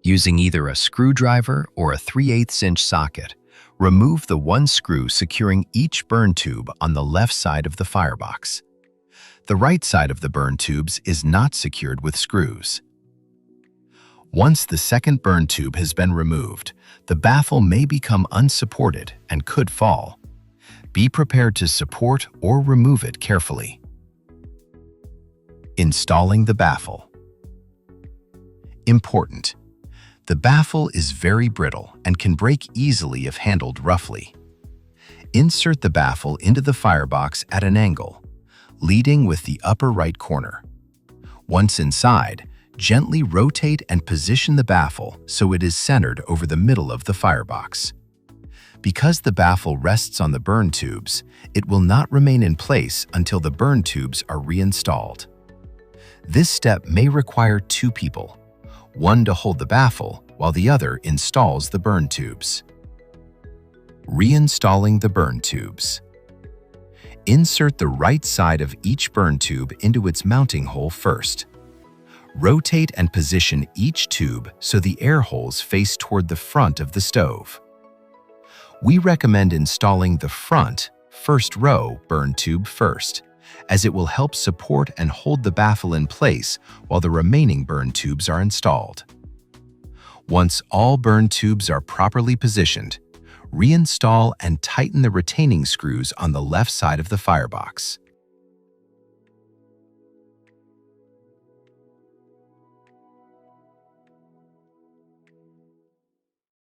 Using either a screwdriver or a 3/8" socket, remove the one screw securing each burn tube on the left side of the firebox. The right side of the burn tubes is not secured with screws. Once the second burn tube has been removed, the baffle may become unsupported and could fall. Be prepared to support or remove it carefully. Installing the baffle. Important: the baffle is very brittle and can break easily if handled roughly. Insert the baffle into the firebox at an angle, leading with the upper right corner. Once inside, gently rotate and position the baffle so it is centered over the middle of the firebox. Because the baffle rests on the burn tubes, it will not remain in place until the burn tubes are reinstalled. This step may require two people, one to hold the baffle while the other installs the burn tubes. Reinstalling the burn tubes. Insert the right side of each burn tube into its mounting hole first. Rotate and position each tube so the air holes face toward the front of the stove. We recommend installing the front, first row burn tube first, as it will help support and hold the baffle in place while the remaining burn tubes are installed. Once all burn tubes are properly positioned, reinstall and tighten the retaining screws on the left side of the firebox.